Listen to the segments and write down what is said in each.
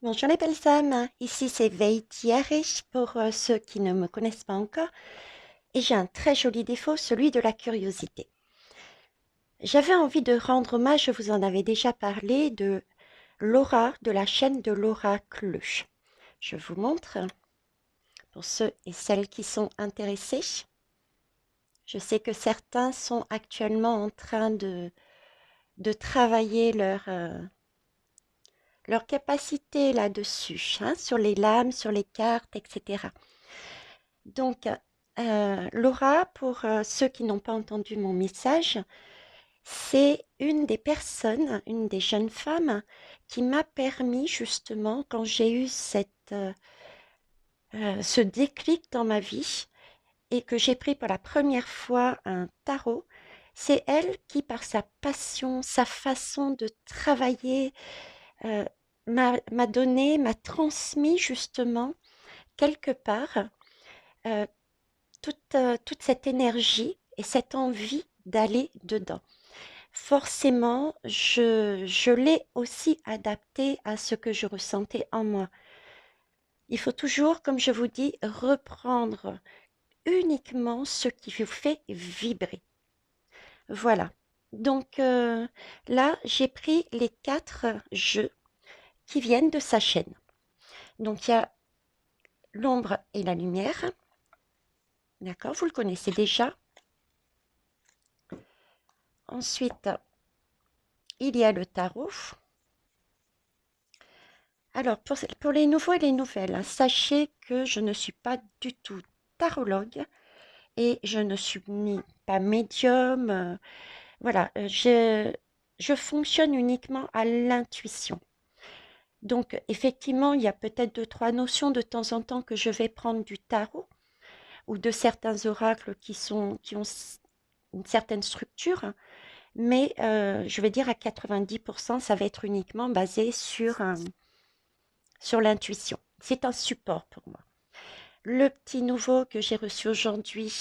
Bonjour les belles âmes, ici c'est Veitiare pour ceux qui ne me connaissent pas encore et j'ai un très joli défaut, celui de la curiosité. J'avais envie de rendre hommage, je vous en avais déjà parlé, de Laura, de la chaîne de l'oracle. Je vous montre pour ceux et celles qui sont intéressés. Je sais que certains sont actuellement en train de travailler leur capacité là-dessus, hein, sur les lames, sur les cartes, etc. Donc, Laura, pour ceux qui n'ont pas entendu mon message, c'est une des personnes, une des jeunes femmes qui m'a permis justement, quand j'ai eu ce déclic dans ma vie et que j'ai pris pour la première fois un tarot, c'est elle qui, par sa passion, sa façon de travailler, euh, m'a donné, m'a transmis justement quelque part euh, toute cette énergie et cette envie d'aller dedans. Forcément, je l'ai aussi adapté à ce que je ressentais en moi. Il faut toujours, comme je vous dis, reprendre uniquement ce qui vous fait vibrer. Voilà. Donc là, j'ai pris les 4 jeux qui viennent de sa chaîne. Donc il y a l'ombre et la lumière. D'accord, vous le connaissez déjà. Ensuite, il y a le tarot. Alors, pour les nouveaux et les nouvelles, hein, sachez que je ne suis pas du tout tarologue et je ne suis ni pas médium. Voilà, je fonctionne uniquement à l'intuition. Donc, effectivement, il y a peut-être deux, trois notions de temps en temps que je vais prendre du tarot ou de certains oracles qui ont une certaine structure, hein, mais je vais dire à 90%, ça va être uniquement basé sur l'intuition. C'est un support pour moi. Le petit nouveau que j'ai reçu aujourd'hui,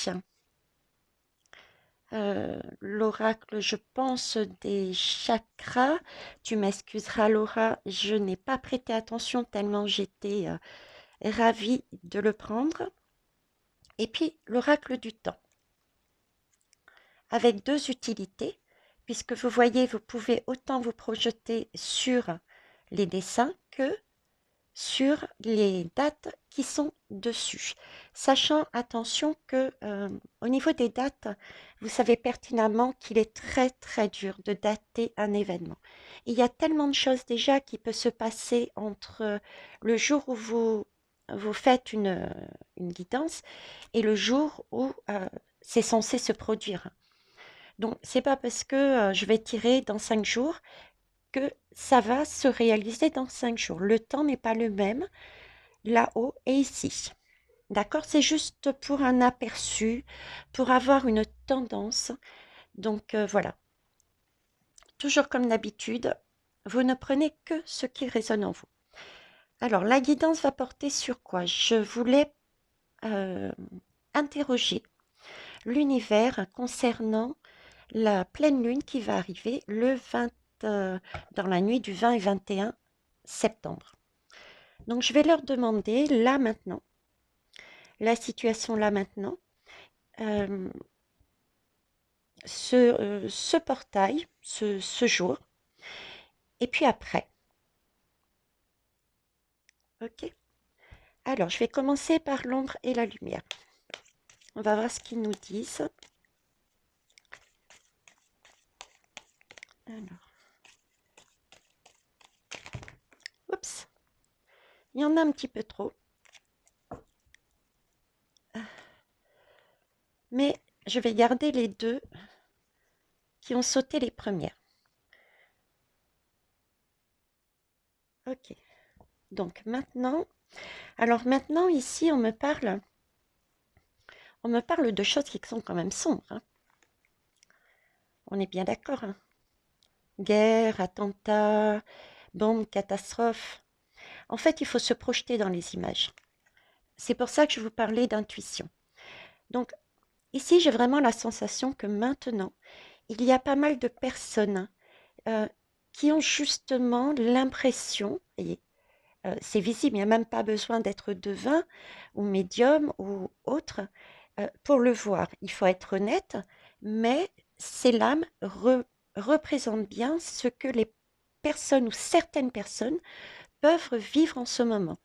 l'oracle, je pense, des chakras. Tu m'excuseras, Laura, je n'ai pas prêté attention tellement j'étais ravie de le prendre. Et puis, l'oracle du temps, avec deux utilités, puisque vous voyez, vous pouvez autant vous projeter sur les dessins que sur les dates qui sont dessus. Sachant, attention, que au niveau des dates, vous savez pertinemment qu'il est très très dur de dater un événement. Il y a tellement de choses déjà qui peuvent se passer entre le jour où vous faites une guidance et le jour où c'est censé se produire. Donc, c'est pas parce que je vais tirer dans 5 jours que ça va se réaliser dans 5 jours. Le temps n'est pas le même là-haut et ici. D'accord? C'est juste pour un aperçu, pour avoir une tendance. Donc voilà. Toujours comme d'habitude, vous ne prenez que ce qui résonne en vous. Alors, la guidance va porter sur quoi? Je voulais euh, interroger l'univers concernant la pleine lune qui va arriver le 20, dans la nuit du 20 et 21 septembre. Donc, je vais leur demander là maintenant, la situation là maintenant, euh, ce portail, ce jour, et puis après. Ok? Alors, je vais commencer par l'ombre et la lumière. On va voir ce qu'ils nous disent. Alors, oups, il y en a un petit peu trop. Mais je vais garder les deux qui ont sauté les premières. Ok. Donc maintenant, alors maintenant ici on me parle de choses qui sont quand même sombres, hein. On est bien d'accord, hein. Guerre, attentat, bombe, catastrophe. En fait, il faut se projeter dans les images. C'est pour ça que je vous parlais d'intuition. Donc ici, j'ai vraiment la sensation que maintenant, il y a pas mal de personnes qui ont justement l'impression, c'est visible, il n'y a même pas besoin d'être devin ou médium ou autre pour le voir. Il faut être honnête, mais ces lames représentent bien ce que les personnes ou certaines personnes peuvent vivre en ce moment.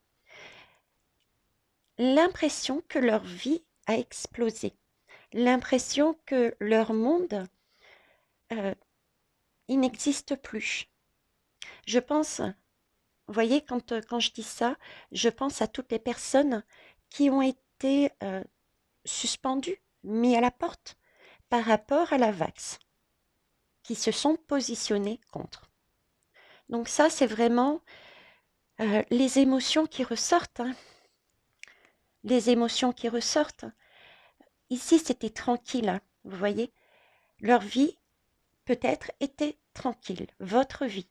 L'impression que leur vie a explosé, l'impression que leur monde, euh, il n'existe plus. Je pense, vous voyez, quand je dis ça, je pense à toutes les personnes qui ont été suspendues, mis à la porte par rapport à la vax, qui se sont positionnés contre. Donc ça, c'est vraiment les émotions qui ressortent, hein. Les émotions qui ressortent. Ici, c'était tranquille, hein, vous voyez. Leur vie, peut-être, était tranquille. Votre vie.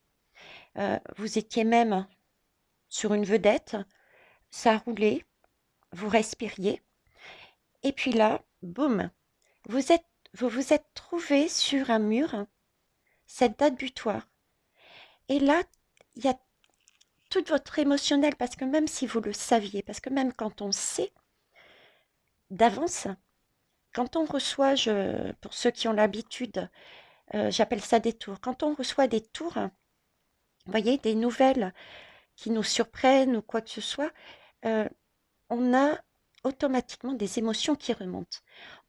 Vous étiez même sur une vedette, ça roulait, vous respiriez. Et puis là, boum, vous êtes, vous vous êtes trouvé sur un mur, hein, cette date butoir. Et là, il y a tout votre émotionnel, parce que même si vous le saviez, parce que même quand on sait d'avance, quand on reçoit, pour ceux qui ont l'habitude, j'appelle ça des tours, quand on reçoit des tours, vous voyez, des nouvelles qui nous surprennent ou quoi que ce soit, on a automatiquement des émotions qui remontent.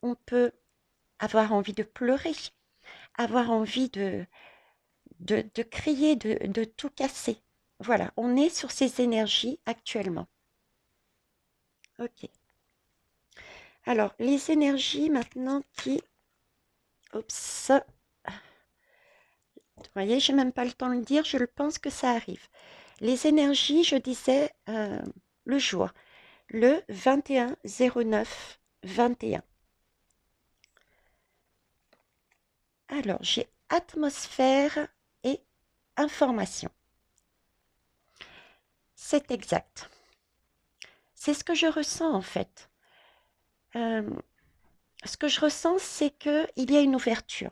On peut avoir envie de pleurer, avoir envie de crier, de tout casser. Voilà, on est sur ces énergies actuellement. Ok. Alors, les énergies maintenant qui... Oups. Vous voyez, j'ai même pas le temps de le dire, je le pense que ça arrive. Les énergies, je disais le jour, le 21-09-21. Alors, j'ai atmosphère et information. C'est exact. C'est ce que je ressens en fait. Ce que je ressens, c'est qu'il y a une ouverture.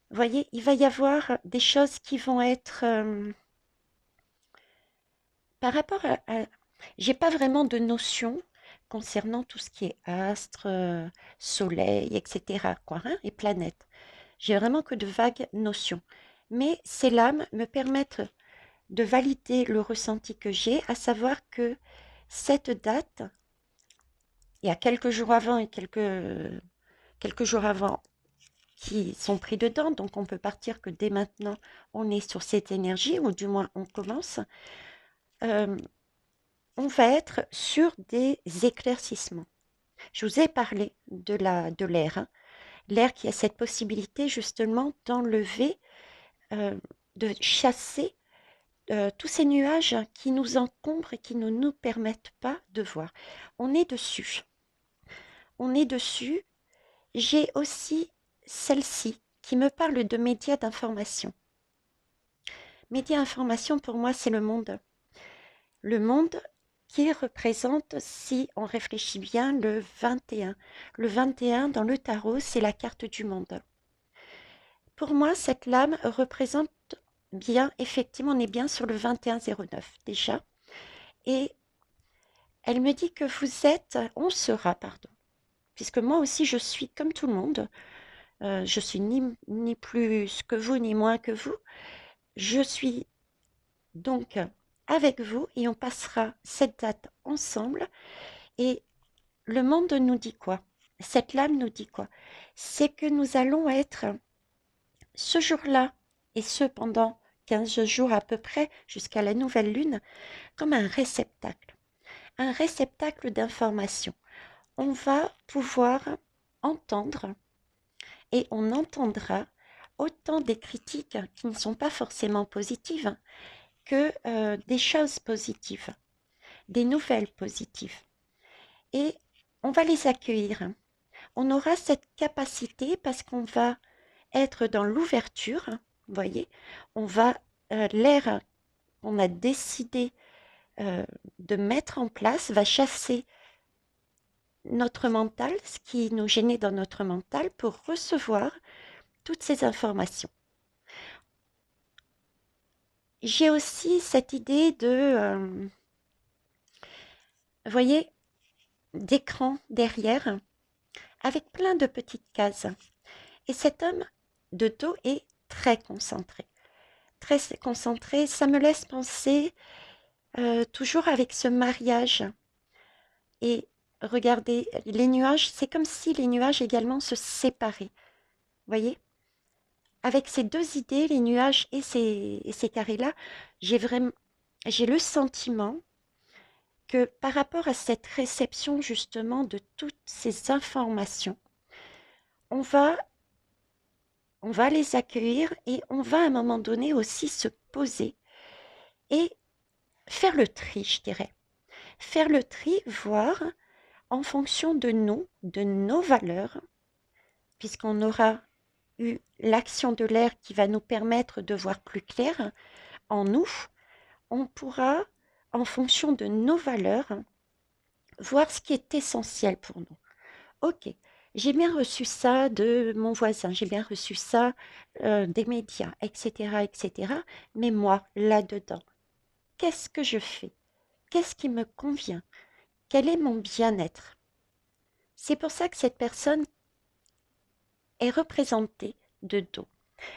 Vous voyez, il va y avoir des choses qui vont être par rapport j'ai pas vraiment de notion concernant tout ce qui est astres, soleil, etc., quoi, hein, et planètes. J'ai vraiment que de vagues notions. Mais ces lames me permettent de valider le ressenti que j'ai, à savoir que cette date, il y a quelques jours avant et quelques jours avant qui sont pris dedans, donc on peut partir que dès maintenant, on est sur cette énergie, ou du moins on commence, on va être sur des éclaircissements. Je vous ai parlé de l'air, hein. L'air qui a cette possibilité justement d'enlever, de chasser tous ces nuages qui nous encombrent et qui ne nous permettent pas de voir. On est dessus. On est dessus. J'ai aussi celle-ci qui me parle de médias d'information. Médias d'information, pour moi, c'est le monde. Le monde qui représente, si on réfléchit bien, le 21. Le 21 dans le tarot, c'est la carte du monde. Pour moi, cette lame représente bien, effectivement, on est bien sur le 21-09 déjà. Et elle me dit que vous êtes, on sera, pardon, puisque moi aussi je suis comme tout le monde, je suis ni plus que vous, ni moins que vous. Je suis donc avec vous et on passera cette date ensemble. Et le monde nous dit quoi? Cette lame nous dit quoi? C'est que nous allons être ce jour-là, et ce pendant 15 jours à peu près, jusqu'à la nouvelle lune, comme un réceptacle d'informations. On va pouvoir entendre et on entendra autant des critiques qui ne sont pas forcément positives que des choses positives, des nouvelles positives. Et on va les accueillir. On aura cette capacité parce qu'on va être dans l'ouverture, vous voyez, on va, l'air qu'on a décidé de mettre en place va chasser notre mental, ce qui nous gênait dans notre mental, pour recevoir toutes ces informations. j'ai aussi cette idée de, vous voyez, d'écran derrière avec plein de petites cases. Et cet homme de dos est très concentré. Très concentré, ça me laisse penser toujours avec ce mariage. Et regardez, les nuages, c'est comme si les nuages également se séparaient. Voyez? Avec ces deux idées, les nuages et ces carrés-là, j'ai le sentiment que par rapport à cette réception justement de toutes ces informations, on va, on va les accueillir et on va à un moment donné aussi se poser et faire le tri, je dirais. Faire le tri, voir en fonction de nous, de nos valeurs, puisqu'on aura eu l'action de l'air qui va nous permettre de voir plus clair en nous, on pourra, en fonction de nos valeurs, voir ce qui est essentiel pour nous. Ok, j'ai bien reçu ça de mon voisin, j'ai bien reçu ça des médias, etc., etc. Mais moi, là-dedans, qu'est-ce que je fais? Qu'est-ce qui me convient? Quel est mon bien-être? C'est pour ça que cette personne est représentée de dos.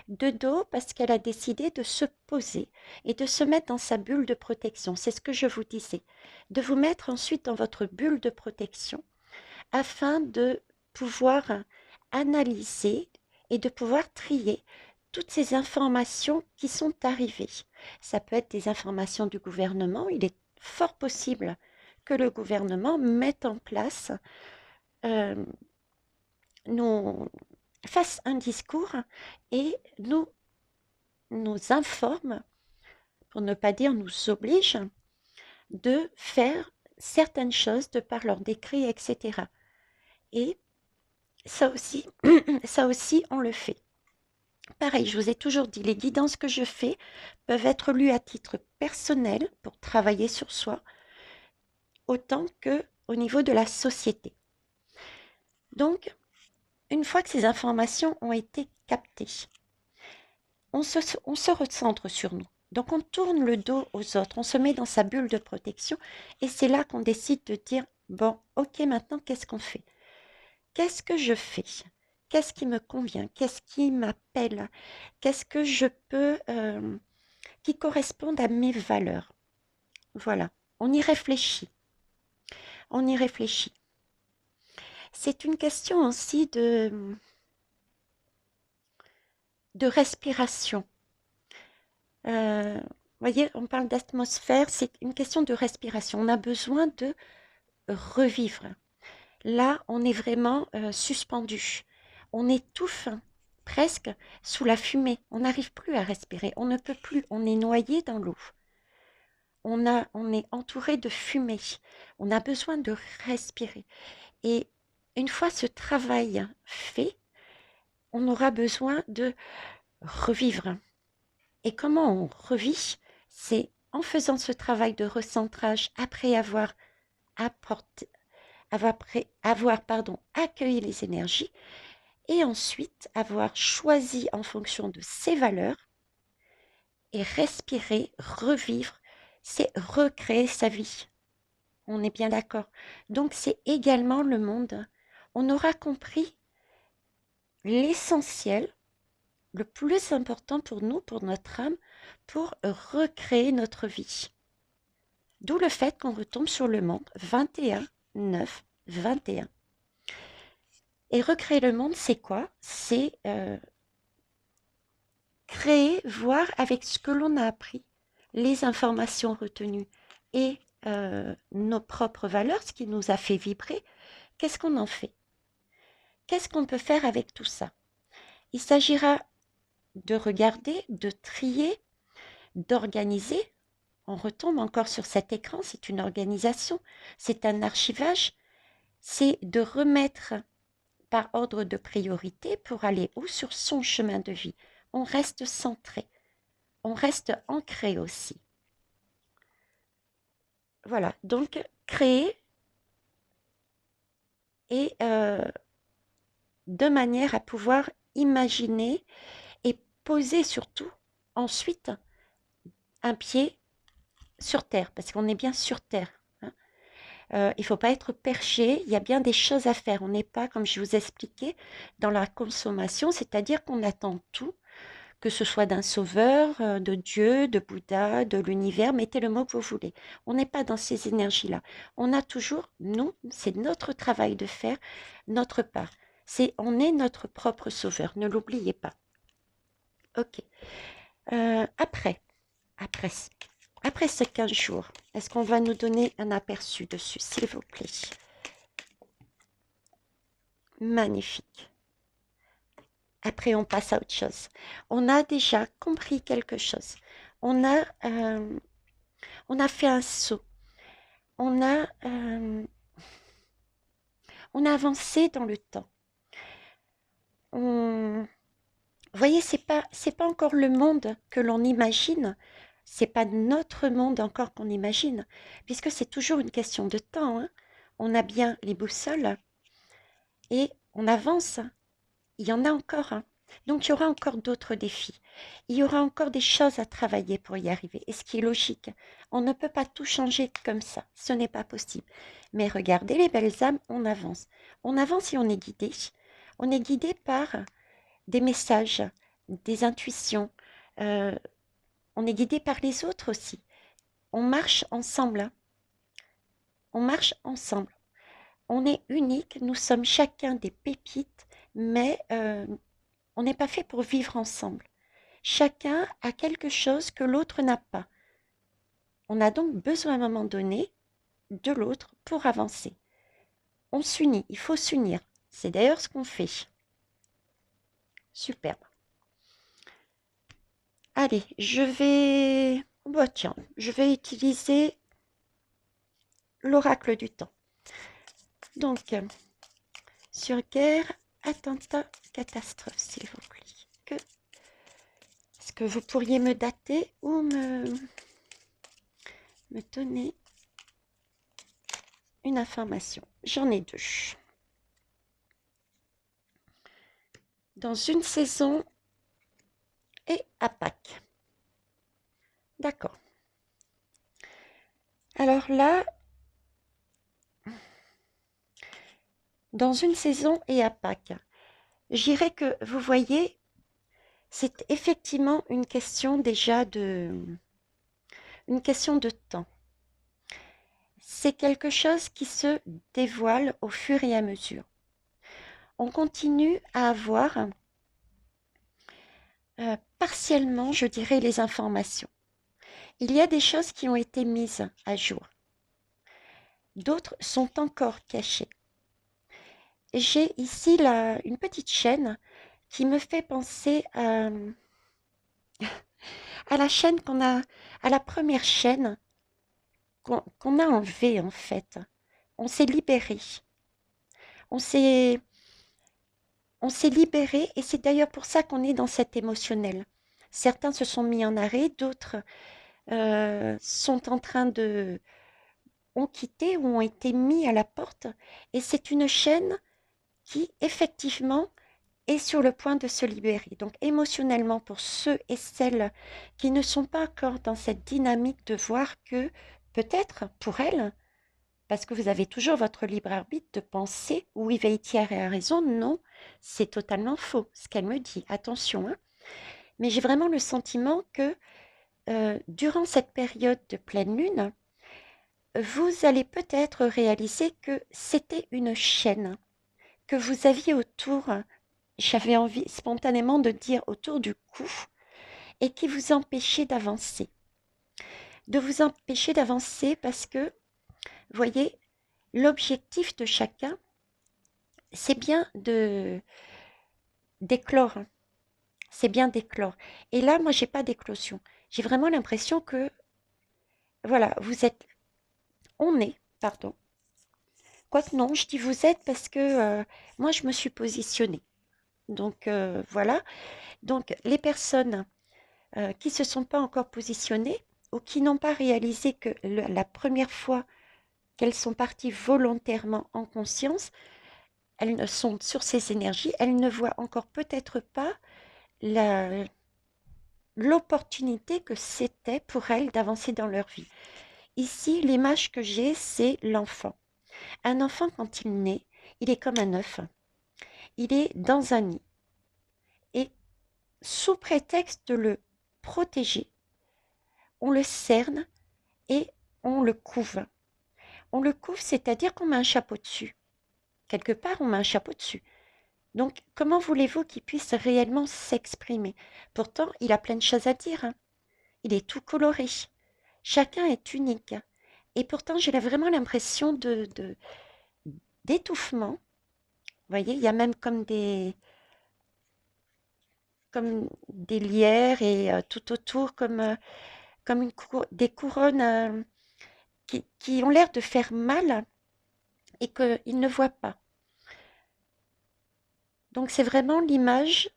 De dos parce qu'elle a décidé de se poser et de se mettre dans sa bulle de protection. C'est ce que je vous disais. De vous mettre ensuite dans votre bulle de protection afin de pouvoir analyser et de pouvoir trier toutes ces informations qui sont arrivées. Ça peut être des informations du gouvernement. Il est fort possible que le gouvernement mette en place, euh, nous fasse un discours et nous informe, pour ne pas dire nous oblige, de faire certaines choses de par leur décret, etc. Et ça aussi, ça aussi, on le fait. Pareil, je vous ai toujours dit, les guidances que je fais peuvent être lues à titre personnel pour travailler sur soi, autant que au niveau de la société. Donc, une fois que ces informations ont été captées, on se recentre sur nous. Donc on tourne le dos aux autres, on se met dans sa bulle de protection et c'est là qu'on décide de dire, bon, ok, maintenant qu'est-ce qu'on fait? Qu'est-ce que je fais? Qu'est-ce qui me convient? Qu'est-ce qui m'appelle? Qu'est-ce que je peux, qui corresponde à mes valeurs? Voilà, on y réfléchit, on y réfléchit. C'est une question aussi de respiration. Voyez, on parle d'atmosphère, c'est une question de respiration. On a besoin de revivre. Là, on est vraiment suspendu. On étouffe presque sous la fumée. On n'arrive plus à respirer. On ne peut plus. On est noyé dans l'eau. On est entouré de fumée. On a besoin de respirer. Et une fois ce travail fait, on aura besoin de revivre. Et comment on revit? C'est en faisant ce travail de recentrage après avoir apporté, accueilli les énergies et ensuite avoir choisi en fonction de ses valeurs et respirer, revivre, c'est recréer sa vie. On est bien d'accord. Donc c'est également le monde. On aura compris l'essentiel, le plus important pour nous, pour notre âme, pour recréer notre vie. D'où le fait qu'on retombe sur le monde 21, 9, 21. Et recréer le monde, c'est quoi? C'est créer, voir avec ce que l'on a appris, les informations retenues et nos propres valeurs, ce qui nous a fait vibrer, qu'est-ce qu'on en fait? Qu'est-ce qu'on peut faire avec tout ça? Il s'agira de regarder, de trier, d'organiser. On retombe encore sur cet écran, c'est une organisation, c'est un archivage, c'est de remettre par ordre de priorité pour aller où sur son chemin de vie. On reste centré, on reste ancré aussi. Voilà, donc créer et de manière à pouvoir imaginer et poser surtout ensuite un pied sur terre, parce qu'on est bien sur terre, hein. Il ne faut pas être perché, il y a bien des choses à faire. On n'est pas, comme je vous expliquais, dans la consommation, c'est-à-dire qu'on attend tout, que ce soit d'un sauveur, de Dieu, de Bouddha, de l'univers, mettez le mot que vous voulez. On n'est pas dans ces énergies-là. On a toujours, nous, c'est notre travail de faire notre part. On est notre propre sauveur, ne l'oubliez pas. Ok. Après, après, après ces 15 jours, est-ce qu'on va nous donner un aperçu dessus, s'il vous plaît? Magnifique. Après, on passe à autre chose. On a déjà compris quelque chose. On a, euh, on a fait un saut. On a, euh, on a avancé dans le temps. Vous voyez, c'est pas encore le monde que l'on imagine. C'est pas notre monde encore qu'on imagine, puisque c'est toujours une question de temps, hein. On a bien les boussoles et on avance. Il y en a encore, hein. Donc, il y aura encore d'autres défis. Il y aura encore des choses à travailler pour y arriver. Et ce qui est logique, on ne peut pas tout changer comme ça. Ce n'est pas possible. Mais regardez les belles âmes, on avance. On avance et on est guidé. On est guidé par des messages, des intuitions. Euh, on est guidé par les autres aussi. On marche ensemble, hein. On marche ensemble. On est unique. Nous sommes chacun des pépites, mais on n'est pas fait pour vivre ensemble. Chacun a quelque chose que l'autre n'a pas. On a donc besoin à un moment donné de l'autre pour avancer. On s'unit, il faut s'unir. C'est d'ailleurs ce qu'on fait. Superbe. Allez, je vais utiliser l'oracle du temps. Donc, sur guerre, attentat, catastrophe, s'il vous plaît. Est-ce que vous pourriez me dater ou me donner une information? J'en ai deux. Dans une saison et à Pâques. D'accord. Alors là, dans une saison et à Pâques, j'irais que vous voyez, c'est effectivement une question déjà une question de temps. C'est quelque chose qui se dévoile au fur et à mesure. On continue à avoir partiellement, je dirais, les informations. Il y a des choses qui ont été mises à jour. D'autres sont encore cachées. J'ai ici une petite chaîne qui me fait penser à la chaîne à la première chaîne qu'on a enlevée en fait. On s'est libéré. On s'est, on s'est libéré et c'est d'ailleurs pour ça qu'on est dans cet émotionnel. Certains se sont mis en arrêt, d'autres sont en train ont quitté ou ont été mis à la porte. Et c'est une chaîne qui effectivement est sur le point de se libérer. Donc émotionnellement, pour ceux et celles qui ne sont pas encore dans cette dynamique de voir que peut-être pour elles, parce que vous avez toujours votre libre arbitre de penser oui, Thierry a raison, non, c'est totalement faux ce qu'elle me dit, attention, hein. Mais j'ai vraiment le sentiment que durant cette période de pleine lune, vous allez peut-être réaliser que c'était une chaîne que vous aviez autour, j'avais envie spontanément de dire autour du cou, et qui vous empêchait d'avancer. De vous empêcher d'avancer parce que, vous voyez, l'objectif de chacun, c'est bien d'éclore, hein. C'est bien d'éclore. Et là, moi, j'ai pas d'éclosion. J'ai vraiment l'impression que, voilà, on est, pardon. Quoique non, je dis vous êtes parce que moi, je me suis positionnée. Donc, voilà. Donc, les personnes qui ne se sont pas encore positionnées ou qui n'ont pas réalisé que la première fois qu'elles sont parties volontairement en conscience, elles sont sur ces énergies, elles ne voient encore peut-être pas la, l'opportunité que c'était pour elles d'avancer dans leur vie. Ici, l'image que j'ai, c'est l'enfant. Un enfant, quand il naît, il est comme un œuf. Il est dans un nid. Et sous prétexte de le protéger, on le cerne et on le couve. On le couve, c'est-à-dire qu'on met un chapeau dessus. Quelque part, on met un chapeau dessus. Donc, comment voulez-vous qu'il puisse réellement s'exprimer? Pourtant, il a plein de choses à dire, hein. Il est tout coloré. Chacun est unique. Et pourtant, j'ai vraiment l'impression d'étouffement. Vous voyez, il y a même comme des lierres et tout autour, comme des couronnes qui ont l'air de faire mal et qu'ils ne voient pas. Donc, c'est vraiment l'image,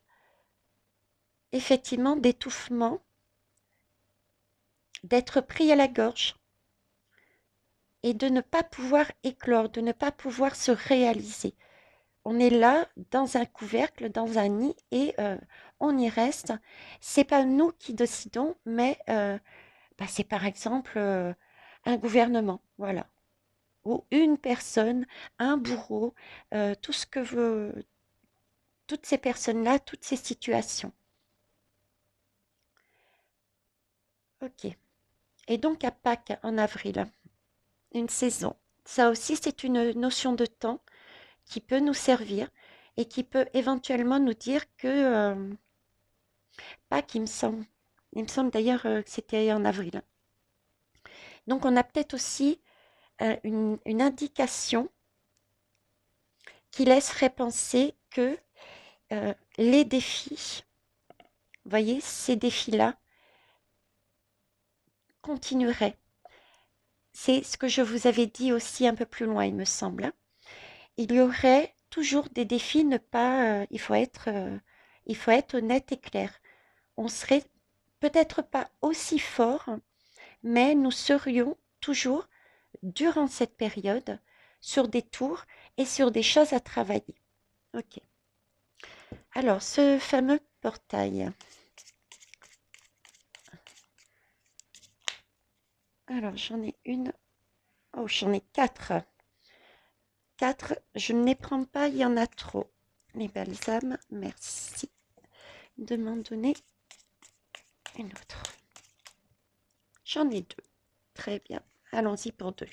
effectivement, d'étouffement, d'être pris à la gorge et de ne pas pouvoir éclore, de ne pas pouvoir se réaliser. On est là dans un couvercle, dans un nid et on y reste. C'est pas nous qui décidons, mais c'est par exemple un gouvernement, voilà, ou une personne, un bourreau, tout ce que veut, toutes ces personnes-là, toutes ces situations. Ok. Et donc à Pâques en avril, une saison. Ça aussi, c'est une notion de temps qui peut nous servir et qui peut éventuellement nous dire que Pâques, il me semble d'ailleurs que c'était en avril. Donc on a peut-être aussi une indication qui laisserait penser que les défis, vous voyez, ces défis-là continueraient. C'est ce que je vous avais dit aussi un peu plus loin, il me semble, hein. Il y aurait toujours des défis, ne pas, il faut être honnête et clair. On serait peut-être pas aussi fort, mais nous serions toujours, durant cette période, sur des tours et sur des choses à travailler. Ok. Alors, ce fameux portail. Alors, j'en ai une. Oh, j'en ai quatre. Quatre, je ne les prends pas, il y en a trop. Les balsams, merci de m'en donner une autre. J'en ai deux. Très bien. Allons-y pour deux.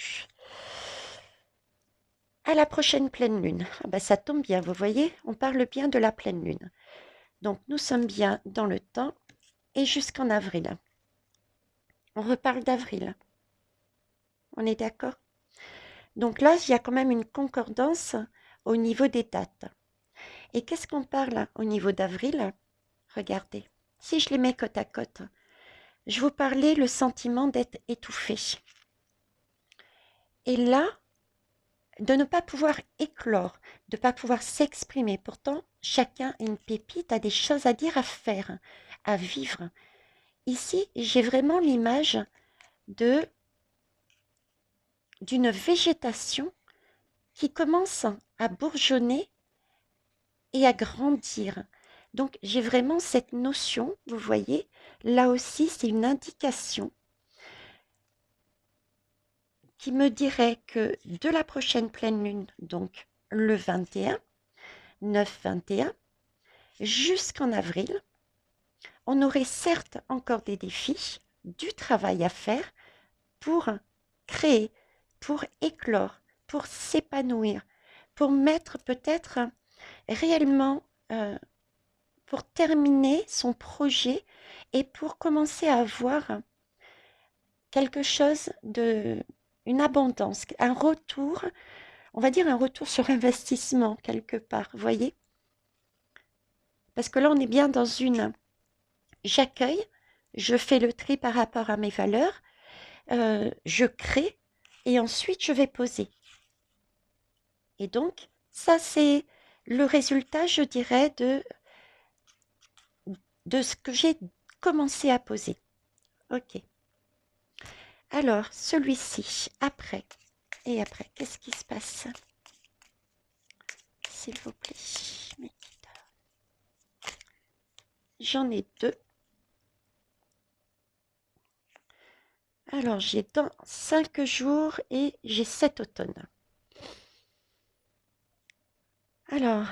À la prochaine pleine lune. Ah ben, ça tombe bien, vous voyez, on parle bien de la pleine lune. Donc, nous sommes bien dans le temps et jusqu'en avril. On reparle d'avril. On est d'accord? Donc là, il y a quand même une concordance au niveau des dates. Et qu'est-ce qu'on parle au niveau d'avril? Regardez, si je les mets côte à côte, je vous parlais le sentiment d'être étouffé. Et là, de ne pas pouvoir éclore, de ne pas pouvoir s'exprimer. Pourtant, chacun a une pépite, a des choses à dire, à faire, à vivre. Ici, j'ai vraiment l'image de d'une végétation qui commence à bourgeonner et à grandir. Donc, j'ai vraiment cette notion, vous voyez, là aussi, c'est une indication qui me dirait que de la prochaine pleine lune, donc le 21, 9-21, jusqu'en avril, on aurait certes encore des défis, du travail à faire pour créer, pour éclore, pour s'épanouir, pour mettre peut-être réellement, pour terminer son projet et pour commencer à avoir quelque chose une abondance, un retour, on va dire un retour sur investissement quelque part, vous voyez? Parce que là, on est bien dans j'accueille, je fais le tri par rapport à mes valeurs, je crée et ensuite je vais poser. Et donc, ça c'est le résultat, je dirais, de ce que j'ai commencé à poser. Ok. Alors, celui-ci, après, et après, qu'est-ce qui se passe? S'il vous plaît, mes guides. J'en ai deux. Alors, j'ai dans 5 jours et j'ai 7 automnes. Alors,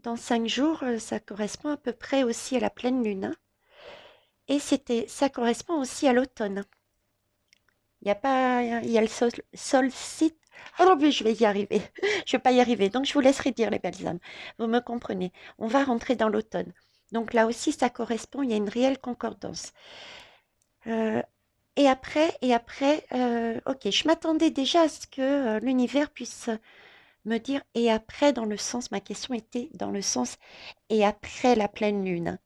dans 5 jours, ça correspond à peu près aussi à la pleine lune, hein. Et ça correspond aussi à l'automne. Il y a pas, il y a le solstice. Oh mais je vais y arriver. Je vais pas y arriver. Donc je vous laisserai dire les belles âmes. Vous me comprenez. On va rentrer dans l'automne. Donc là aussi, ça correspond. Il y a une réelle concordance. Euh, ok, je m'attendais déjà à ce que l'univers puisse me dire et après dans le sens. Ma question était dans le sens et après la pleine lune,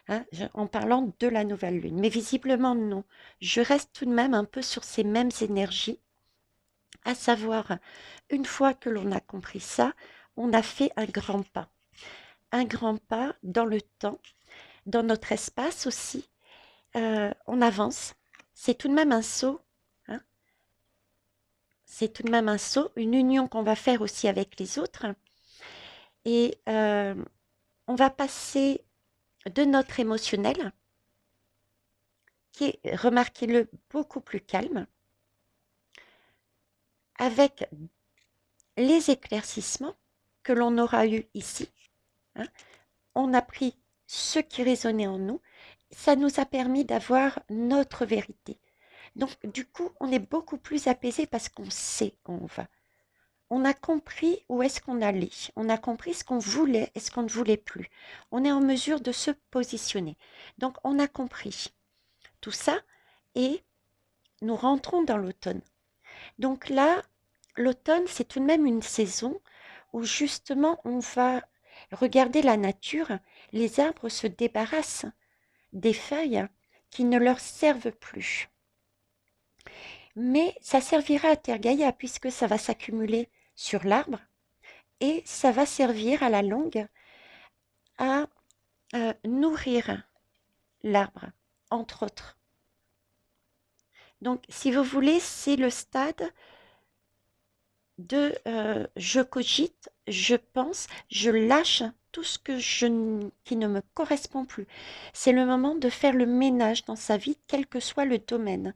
hein, en parlant de la nouvelle lune. Mais visiblement, non. Je reste tout de même un peu sur ces mêmes énergies, à savoir, une fois que l'on a compris ça, on a fait un grand pas. Un grand pas dans le temps, dans notre espace aussi. On avance. C'est tout de même un saut, hein. C'est tout de même un saut, une union qu'on va faire aussi avec les autres. Et on va passer de notre émotionnel, qui est, remarquez-le, beaucoup plus calme, avec les éclaircissements que l'on aura eu ici, hein. On a pris ce qui résonnait en nous, ça nous a permis d'avoir notre vérité. Donc, du coup, on est beaucoup plus apaisé parce qu'on sait où on va. On a compris où est-ce qu'on allait. On a compris ce qu'on voulait et ce qu'on ne voulait plus. On est en mesure de se positionner. Donc, on a compris tout ça et nous rentrons dans l'automne. Donc là, l'automne, c'est tout de même une saison où justement on va regarder la nature. Les arbres se débarrassent des feuilles qui ne leur servent plus. Mais ça servira à Terre Gaïa puisque ça va s'accumuler sur l'arbre et ça va servir à la longue à nourrir l'arbre, entre autres. Donc, si vous voulez, c'est le stade de je cogite, je pense, je lâche tout ce qui ne me correspond plus. C'est le moment de faire le ménage dans sa vie, quel que soit le domaine.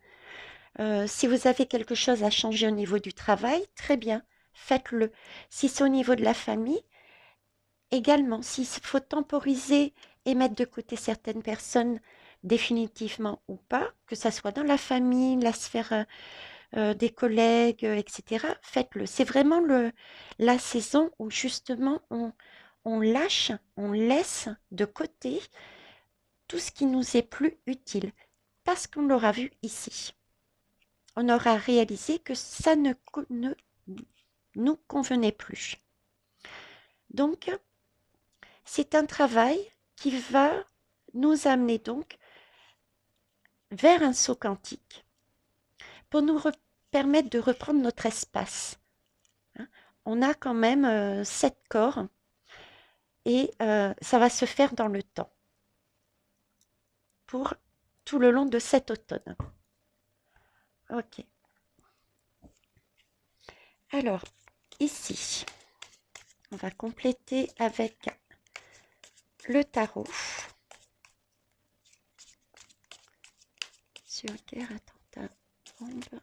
Si vous avez quelque chose à changer au niveau du travail, très bien, faites-le. Si c'est au niveau de la famille, également. S'il faut temporiser et mettre de côté certaines personnes définitivement ou pas, que ça soit dans la famille, la sphère des collègues, etc., faites-le. C'est vraiment la saison où justement on lâche, on laisse de côté tout ce qui nous est plus utile, parce qu'on l'aura vu ici. On aura réalisé que ça ne nous convenait plus. Donc, c'est un travail qui va nous amener donc vers un saut quantique pour nous permettre de reprendre notre espace, hein. On a quand même 7 corps et ça va se faire dans le temps pour tout le long de cet automne. Ok. Alors, ici, on va compléter avec le tarot. Sur guerre, attentat, bombe.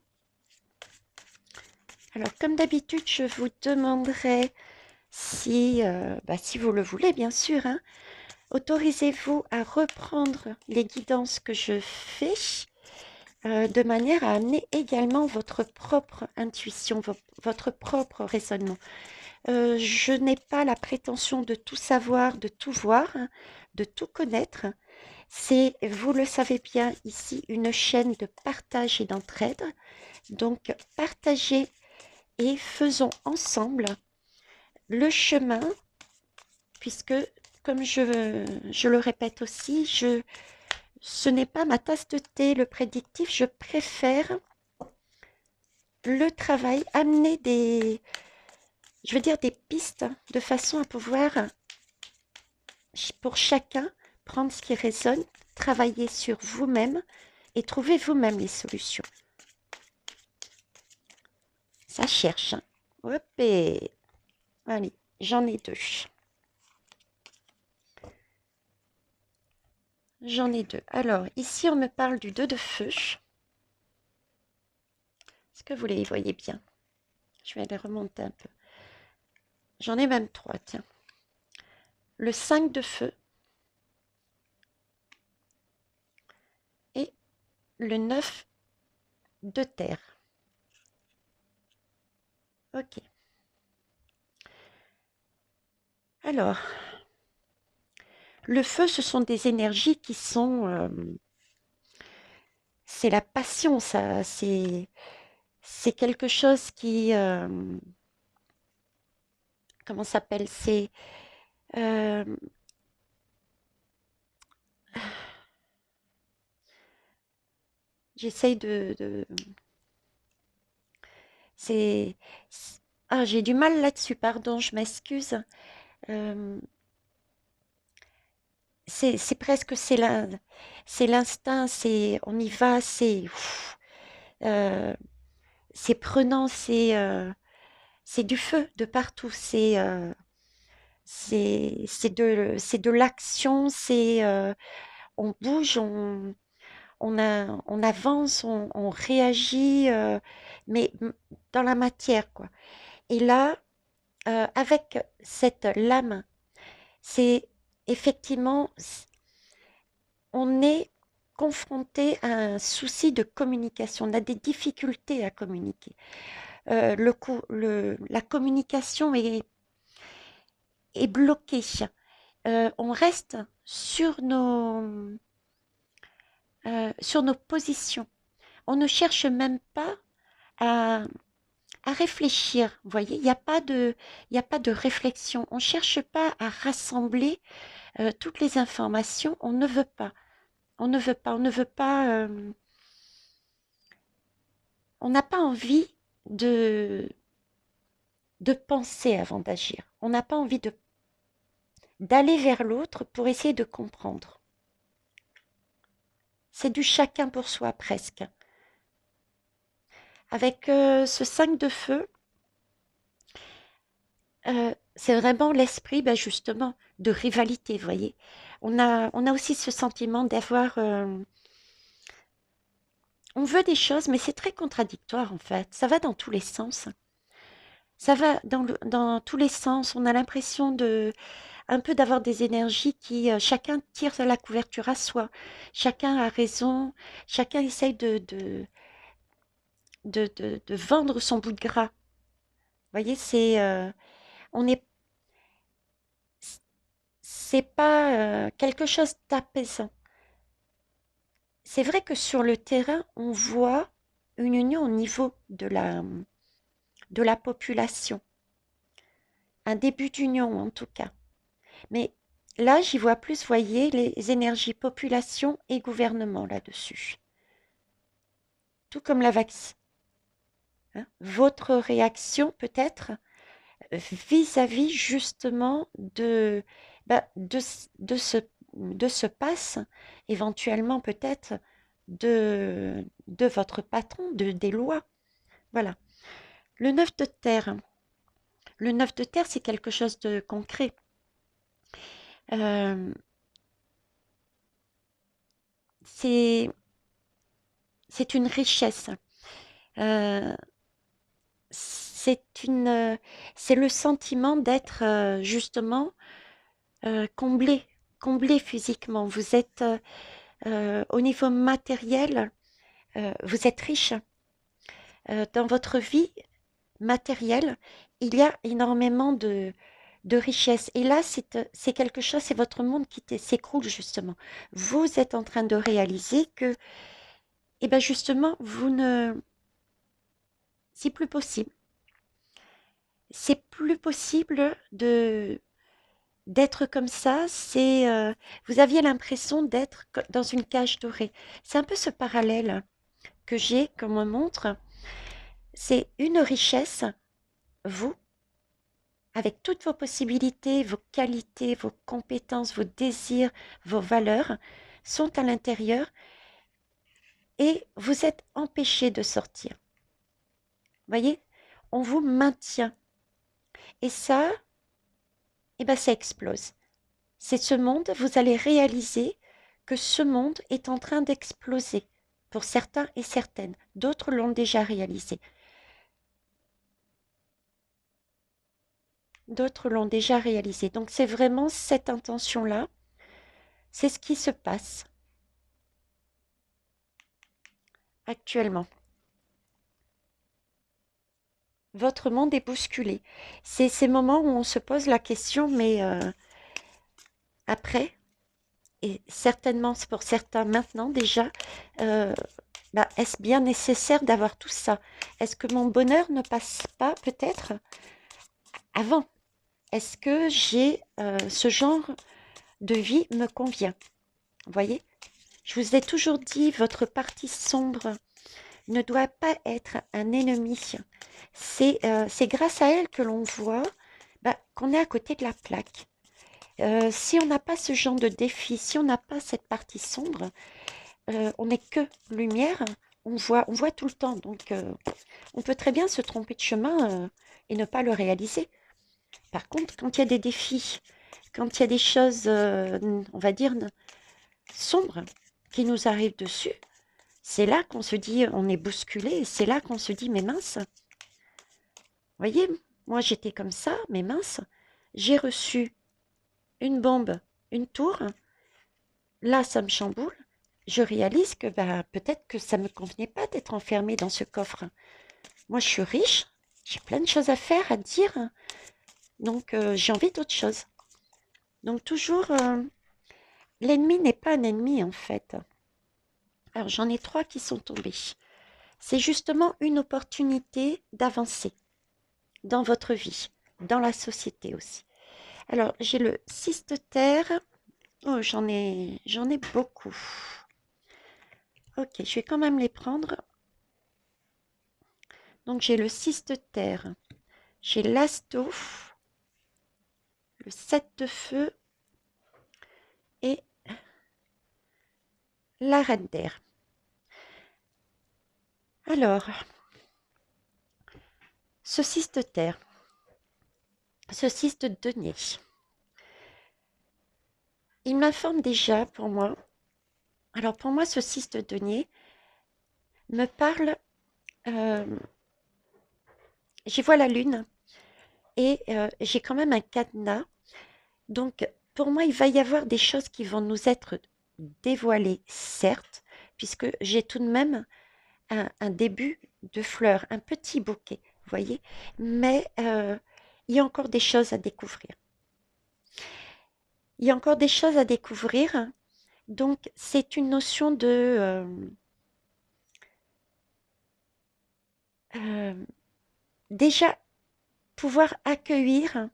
Alors, comme d'habitude, je vous demanderai si vous le voulez, bien sûr, hein, autorisez-vous à reprendre les guidances que je fais de manière à amener également votre propre intuition, votre propre raisonnement. Je n'ai pas la prétention de tout savoir, de tout voir, hein, de tout connaître. C'est, vous le savez bien, ici une chaîne de partage et d'entraide. Donc, partagez et faisons ensemble le chemin, puisque, comme je le répète aussi, ce n'est pas ma tasse de thé, le prédictif. Je préfère le travail, amener des pistes de façon à pouvoir, pour chacun, prendre ce qui résonne, travailler sur vous-même et trouver vous-même les solutions. Ça cherche, hein. Hop et... Allez, j'en ai 2. J'en ai deux. Alors, ici, on me parle du 2 de feu. Est-ce que vous les voyez bien? Je vais les remonter un peu. J'en ai même trois, tiens. Le 5 de feu et le 9 de terre. Ok. Alors, le feu, ce sont des énergies qui sont... c'est la passion, ça. C'est quelque chose qui... comment ça s'appelle? C'est... euh, j'essaye c'est... Ah, j'ai du mal là-dessus, pardon, je m'excuse. Euh, c'est presque... c'est l'instinct, c'est... On y va, euh, c'est prenant, c'est du feu de partout. C'est de l'action, on bouge, on avance, on réagit, mais dans la matière, quoi. Et là, avec cette lame, c'est effectivement, on est confronté à un souci de communication. On a des difficultés à communiquer. La communication est bloquée. On reste sur nos positions. On ne cherche même pas à, à réfléchir. Vous voyez, il y a pas de réflexion. On ne cherche pas à rassembler toutes les informations. On ne veut pas. On ne veut pas. On ne veut pas. On n'a pas envie de, de penser avant d'agir. On n'a pas envie d'aller vers l'autre pour essayer de comprendre. C'est du chacun pour soi presque. Avec ce 5 de feu, c'est vraiment l'esprit, ben justement, de rivalité, vous voyez. On a aussi ce sentiment d'avoir... on veut des choses, mais c'est très contradictoire, en fait. Ça va dans tous les sens. Ça va dans tous les sens. On a l'impression un peu d'avoir des énergies qui, chacun tire la couverture à soi. Chacun a raison. Chacun essaye de vendre son bout de gras. Vous voyez, on est, c'est pas quelque chose d'apaisant. C'est vrai que sur le terrain, on voit une union au niveau de la population, un début d'union en tout cas. Mais là, j'y vois plus, voyez, les énergies population et gouvernement là-dessus. Tout comme la vaccine. Votre réaction peut-être vis-à-vis justement bah, de ce passe, éventuellement peut-être de votre patron, des lois. Voilà. Le 9 de terre. Le 9 de terre, c'est quelque chose de concret. Euh, c'est, c'est une richesse. Euh, c'est c'est le sentiment d'être justement comblé, comblé physiquement. Vous êtes au niveau matériel, vous êtes riche. Dans votre vie matérielle, il y a énormément de richesse. Et là, c'est quelque chose, c'est votre monde qui s'écroule justement. Vous êtes en train de réaliser que, eh ben justement, vous ne, c'est plus possible. C'est plus possible d'être comme ça. Vous aviez l'impression d'être dans une cage dorée. C'est un peu ce parallèle que j'ai, qu'on me montre. C'est une richesse, vous, avec toutes vos possibilités, vos qualités, vos compétences, vos désirs, vos valeurs, sont à l'intérieur et vous êtes empêché de sortir. Voyez, on vous maintient. Et ça, eh ben, ça explose. C'est ce monde, vous allez réaliser que ce monde est en train d'exploser pour certains et certaines. D'autres l'ont déjà réalisé. D'autres l'ont déjà réalisé. Donc c'est vraiment cette intention-là. C'est ce qui se passe actuellement. Votre monde est bousculé. C'est ces moments où on se pose la question, mais après, et certainement pour certains maintenant déjà, euh, est-ce bien nécessaire d'avoir tout ça? Est-ce que mon bonheur ne passe pas peut-être avant? Est-ce que j'ai ce genre de vie me convient? Vous voyez? Je vous ai toujours dit, votre partie sombre ne doit pas être un ennemi. C'est grâce à elle que l'on voit qu'on est à côté de la plaque. Si on n'a pas ce genre de défi, si on n'a pas cette partie sombre, on n'est que lumière, on voit tout le temps. Donc, on peut très bien se tromper de chemin et ne pas le réaliser. Par contre, quand il y a des défis, quand il y a des choses, on va dire, sombres qui nous arrivent dessus, c'est là qu'on se dit, on est bousculé, et c'est là qu'on se dit, mais mince, vous voyez, moi j'étais comme ça, mais mince, j'ai reçu une bombe, une tour, là ça me chamboule, je réalise que peut-être que ça ne me convenait pas d'être enfermée dans ce coffre. Moi je suis riche, j'ai plein de choses à faire, à dire, donc j'ai envie d'autre chose. Donc toujours, l'ennemi n'est pas un ennemi en fait. Alors j'en ai 3 qui sont tombés. C'est justement une opportunité d'avancer dans votre vie, dans la société aussi. Alors j'ai le 6 de terre. Oh, j'en ai beaucoup. Ok, je vais quand même les prendre. Donc j'ai le 6 de terre, j'ai l'as d'eau, le 7 de feu et la reine d'air. Alors, ce 6 de terre, ce 6 de denier, il m'informe déjà pour moi. Alors pour moi, ce 6 de denier me parle, euh, j'y vois la lune et j'ai quand même un cadenas. Donc pour moi, il va y avoir des choses qui vont nous être dévoilées, certes, puisque j'ai tout de même un début de fleurs, un petit bouquet, vous voyez, mais il y a encore des choses à découvrir. Il y a encore des choses à découvrir, donc c'est une notion de déjà pouvoir accueillir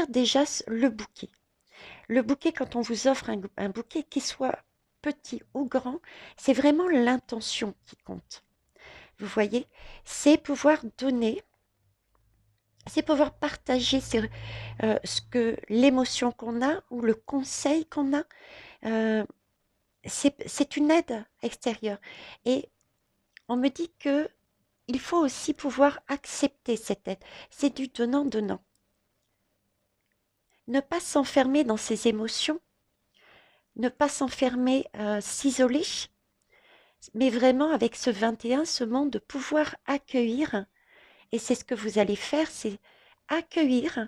déjà le bouquet. Le bouquet, quand on vous offre un bouquet, qu'il soit petit ou grand, c'est vraiment l'intention qui compte. Vous voyez, c'est pouvoir donner, c'est pouvoir partager l'émotion qu'on a ou le conseil qu'on a. euh, c'est une aide extérieure. Et on me dit que il faut aussi pouvoir accepter cette aide. C'est du donnant-donnant. Ne pas s'enfermer dans ses émotions, ne pas s'enfermer, s'isoler, mais vraiment avec ce 21, ce monde de pouvoir accueillir. Et c'est ce que vous allez faire, c'est accueillir,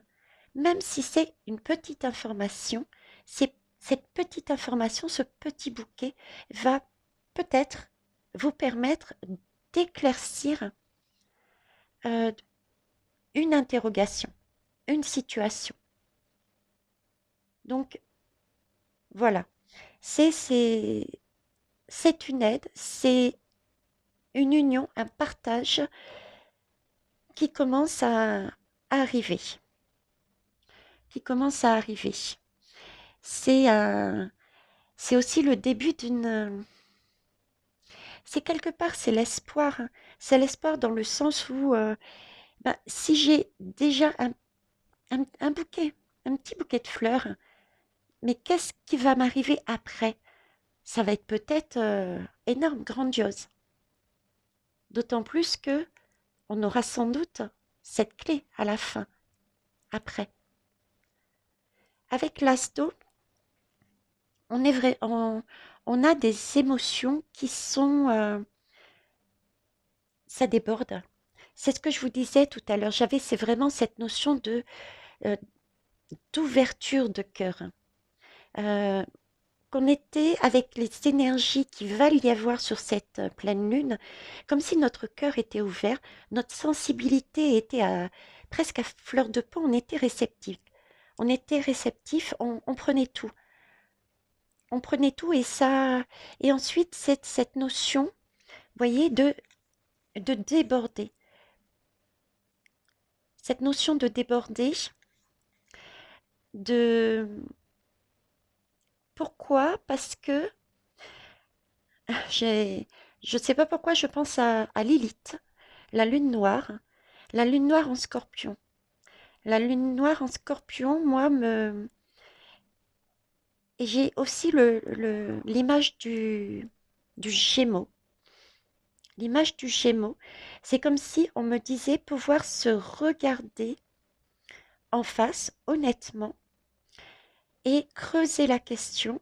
même si c'est une petite information, cette petite information, ce petit bouquet va peut-être vous permettre d'éclaircir euh, une interrogation, une situation. Donc voilà, c'est c'est- c'est une aide, c'est une union, un partage qui commence à arriver, qui commence à arriver. C'est c'est aussi le début d'une... C'est quelque part, c'est l'espoir, hein. C'est l'espoir dans le sens où, si j'ai déjà un bouquet, un petit bouquet de fleurs, mais qu'est-ce qui va m'arriver après? Ça va être peut-être énorme, grandiose. D'autant plus que on aura sans doute cette clé à la fin, après. Avec l'asto, on est vrai, on a des émotions qui sont, ça déborde. C'est ce que je vous disais tout à l'heure. C'est vraiment cette notion de euh, d'ouverture de cœur. Euh, qu'on était avec les énergies qui va y avoir sur cette pleine lune, comme si notre cœur était ouvert, notre sensibilité était presque à fleur de peau, on était réceptif. On était réceptif, on prenait tout. On prenait tout et ça. Et ensuite, cette notion, vous voyez, de déborder. Cette notion de déborder, de. Pourquoi? Parce que j'ai. Je ne sais pas pourquoi je pense à Lilith, la lune noire. La lune noire en scorpion. La lune noire en scorpion, moi, me. Et j'ai aussi l'image du Gémeaux. L'image du Gémeaux, c'est comme si on me disait pouvoir se regarder en face, honnêtement, et creuser la question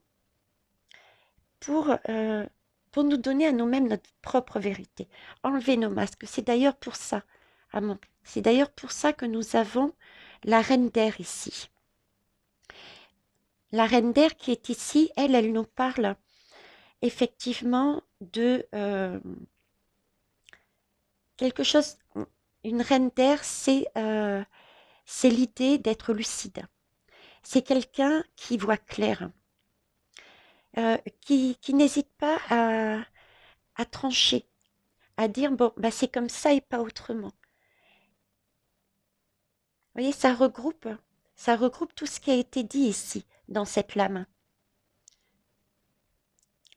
pour, euh, pour nous donner à nous-mêmes notre propre vérité. Enlever nos masques. C'est d'ailleurs pour ça, c'est d'ailleurs pour ça que nous avons la reine d'air ici. La reine d'air qui est ici, elle nous parle effectivement de quelque chose. Une reine d'air, c'est l'idée d'être lucide. C'est quelqu'un qui voit clair, qui n'hésite pas à trancher, à dire bon, bah, c'est comme ça et pas autrement. Vous voyez, ça regroupe tout ce qui a été dit ici, dans cette lame.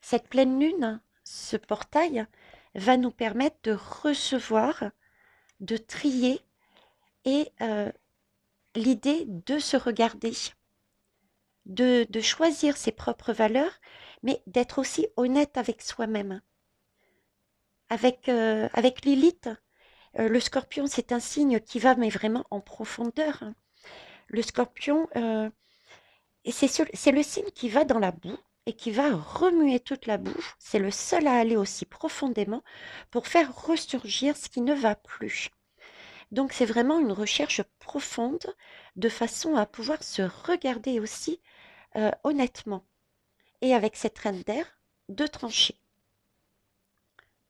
Cette pleine lune, ce portail, va nous permettre de recevoir, de trier et l'idée de se regarder, de choisir ses propres valeurs, mais d'être aussi honnête avec soi-même. Avec Lilith, le scorpion, c'est un signe qui va mais vraiment en profondeur. Le scorpion, et c'est le signe qui va dans la boue et qui va remuer toute la boue. C'est le seul à aller aussi profondément pour faire ressurgir ce qui ne va plus. Donc c'est vraiment une recherche profonde de façon à pouvoir se regarder aussi honnêtement. Et avec cette reine d'air, de trancher.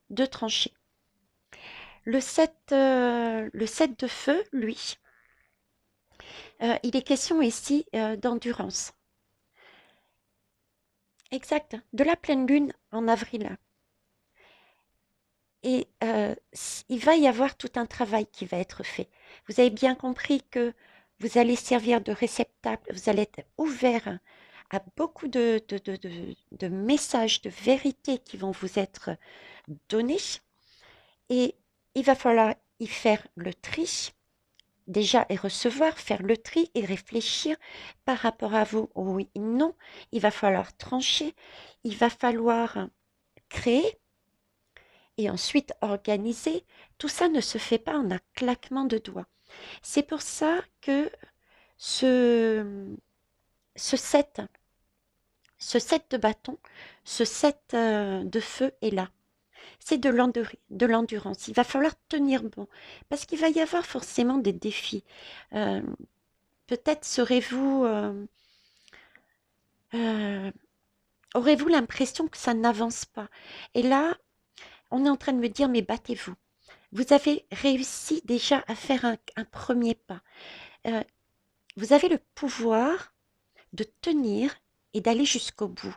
De trancher. Le 7 de feu, lui, il est question ici d'endurance. Exact, de la pleine lune en avril. Et il va y avoir tout un travail qui va être fait. Vous avez bien compris que vous allez servir de réceptacle, vous allez être ouvert à beaucoup de messages, de vérités qui vont vous être donnés. Et il va falloir y faire le tri, déjà et recevoir, faire le tri et réfléchir par rapport à vous. Oui, non, il va falloir trancher, il va falloir créer et ensuite organiser. Tout ça ne se fait pas en un claquement de doigts. C'est pour ça que ce, ce set, ce set de bâton, ce set de feu est là. C'est de l'endurance. Il va falloir tenir bon parce qu'il va y avoir forcément des défis. Euh, Peut-être euh, aurez-vous l'impression que ça n'avance pas. Et là, on est en train de me dire, mais battez-vous. Vous avez réussi déjà à faire un premier pas. Euh, vous avez le pouvoir de tenir et d'aller jusqu'au bout.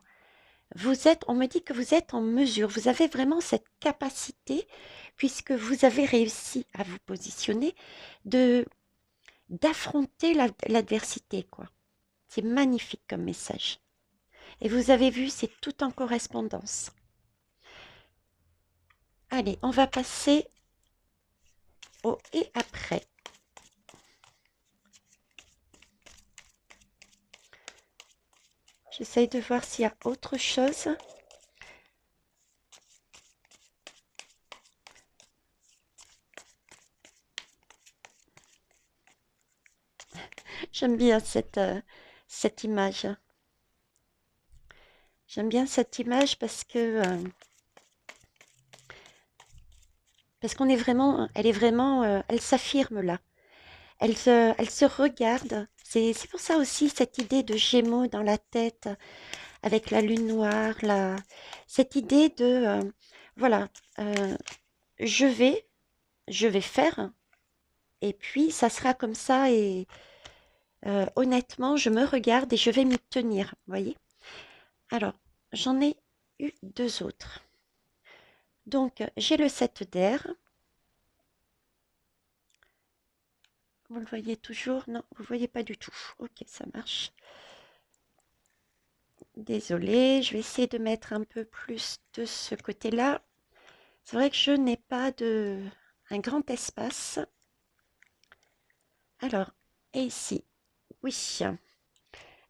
On me dit que vous êtes en mesure, vous avez vraiment cette capacité, puisque vous avez réussi à vous positionner, de d'affronter l'adversité, quoi. C'est magnifique comme message. Et vous avez vu, c'est tout en correspondance. Allez, on va passer au et après. J'essaye de voir s'il y a autre chose. J'aime bien cette image. J'aime bien cette image parce qu'on est vraiment, elle est vraiment, elle s'affirme là. Elle se regarde. C'est pour ça aussi cette idée de Gémeaux dans la tête avec la lune noire, cette idée de, voilà, euh, je vais, je vais faire, et puis ça sera comme ça, et honnêtement, je me regarde et je vais m'y tenir, vous voyez? Alors, j'en ai eu deux autres. Donc, j'ai le 7 d'air. Vous le voyez toujours? Non, vous ne voyez pas du tout. Ok, ça marche. Désolée, je vais essayer de mettre un peu plus de ce côté-là. C'est vrai que je n'ai pas un grand espace. Alors, et ici, oui.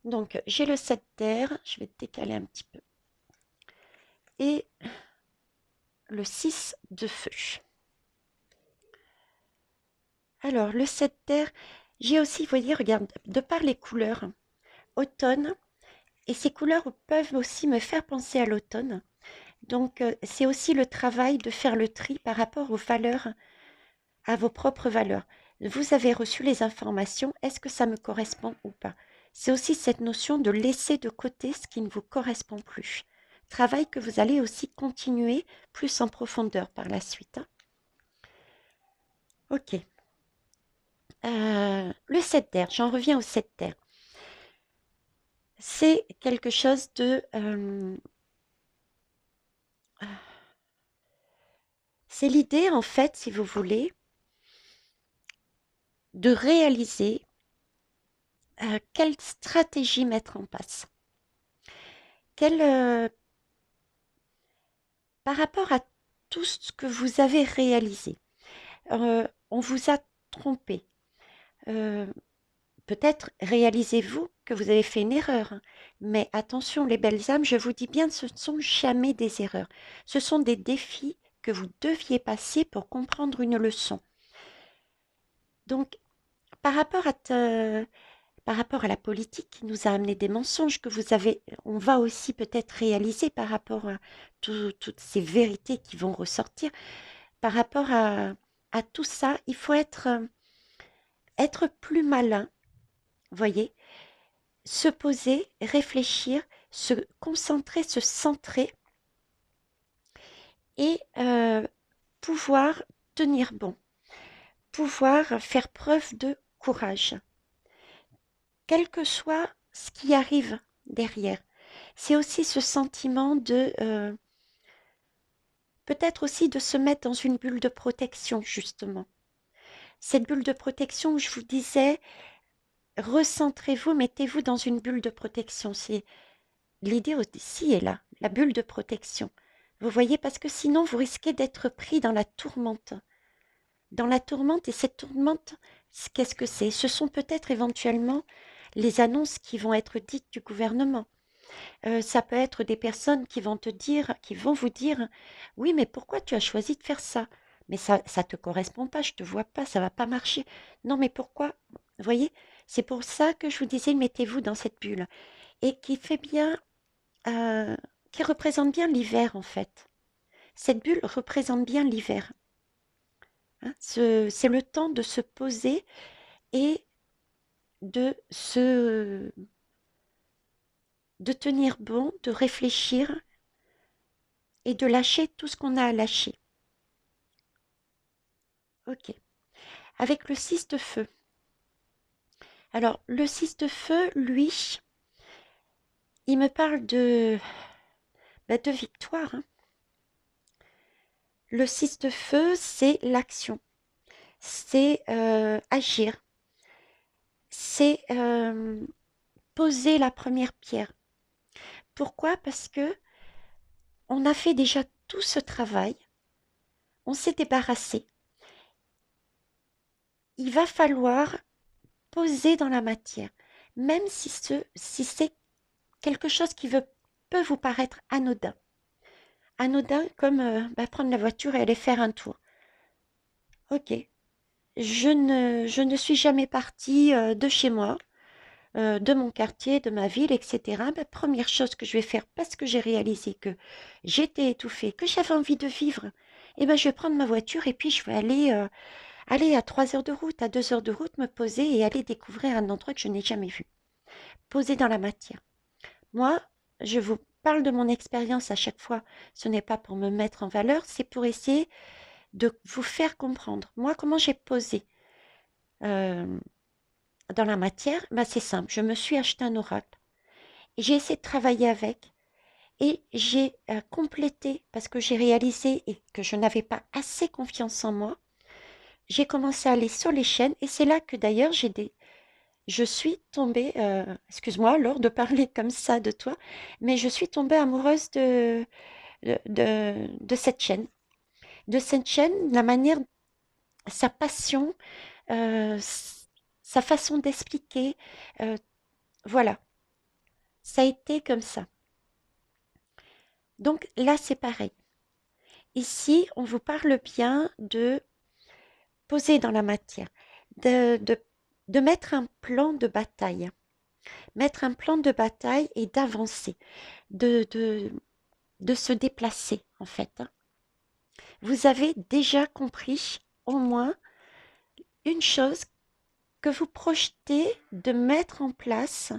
Donc, j'ai le 7 d'air. Je vais décaler un petit peu. Et le 6 de feu. Alors, le 7 d'air, j'ai aussi, vous voyez, regarde, de par les couleurs, automne, et ces couleurs peuvent aussi me faire penser à l'automne. Donc, c'est aussi le travail de faire le tri par rapport aux valeurs, à vos propres valeurs. Vous avez reçu les informations, est-ce que ça me correspond ou pas? C'est aussi cette notion de laisser de côté ce qui ne vous correspond plus. Travail que vous allez aussi continuer plus en profondeur par la suite, hein. Ok. Le 7 d'air, j'en reviens au 7 d'air. C'est quelque chose de... c'est l'idée, en fait, si vous voulez, de réaliser quelle stratégie mettre en place. Par rapport à tout ce que vous avez réalisé, on vous a trompé. Euh, Peut-être réalisez-vous que vous avez fait une erreur, hein. Mais attention, les belles âmes, je vous dis bien, ce ne sont jamais des erreurs. Ce sont des défis que vous deviez passer pour comprendre une leçon. Donc, par rapport à, par rapport à la politique qui nous a amené des mensonges que vous avez, on va aussi peut-être réaliser par rapport à toutes ces vérités qui vont ressortir. Par rapport à tout ça, il faut être plus malin, voyez, se poser, réfléchir, se concentrer, se centrer et pouvoir tenir bon, pouvoir faire preuve de courage, quel que soit ce qui arrive derrière. C'est aussi ce sentiment de peut-être aussi de se mettre dans une bulle de protection, justement. Cette bulle de protection où je vous disais, recentrez-vous, mettez-vous dans une bulle de protection. C'est l'idée aussi est là, la bulle de protection. Vous voyez, parce que sinon, vous risquez d'être pris dans la tourmente. Dans la tourmente, et cette tourmente, qu'est-ce que c'est? Ce sont peut-être éventuellement les annonces qui vont être dites du gouvernement. Ça peut être des personnes qui vont qui vont vous dire, oui, mais pourquoi tu as choisi de faire ça? Mais ça te correspond pas, je te vois pas, ça va pas marcher. Non, mais pourquoi? Vous voyez, c'est pour ça que je vous disais, mettez-vous dans cette bulle et qui fait bien, qui représente bien l'hiver en fait. Cette bulle représente bien l'hiver, hein. C'est le temps de se poser et de de tenir bon, de réfléchir et de lâcher tout ce qu'on a à lâcher. Ok. Avec le 6 de feu. Alors, le 6 de feu, lui, il me parle de victoire, hein. Le 6 de feu, c'est l'action, c'est agir, c'est poser la première pierre. Pourquoi? Parce que on a fait déjà tout ce travail, on s'est débarrassé. Il va falloir poser dans la matière, même si c'est quelque chose qui peut vous paraître anodin. Anodin comme prendre la voiture et aller faire un tour. Ok, je ne suis jamais partie de chez moi. de mon quartier, de ma ville, etc. Ben, première chose que je vais faire, parce que j'ai réalisé que j'étais étouffée, que j'avais envie de vivre, eh ben, je vais prendre ma voiture et puis je vais aller à 3 heures de route, à 2 heures de route, me poser et aller découvrir un endroit que je n'ai jamais vu. Poser dans la matière. Moi, je vous parle de mon expérience à chaque fois. Ce n'est pas pour me mettre en valeur, c'est pour essayer de vous faire comprendre. Moi, comment j'ai posé euh, dans la matière, bah, c'est simple. Je me suis acheté un oracle. J'ai essayé de travailler avec et j'ai complété parce que j'ai réalisé et que je n'avais pas assez confiance en moi. J'ai commencé à aller sur les chaînes et c'est là que d'ailleurs je suis tombée, excuse-moi Laure de parler comme ça de toi, mais je suis tombée amoureuse de cette chaîne. De cette chaîne, la manière, sa passion, sa façon d'expliquer, euh, voilà, ça a été comme ça. Donc là, c'est pareil. Ici, on vous parle bien de poser dans la matière, de, de, de mettre un plan de bataille, mettre un plan de bataille et d'avancer, de, de, de se déplacer en fait, hein. Vous avez déjà compris au moins une chose que vous projetez de mettre en place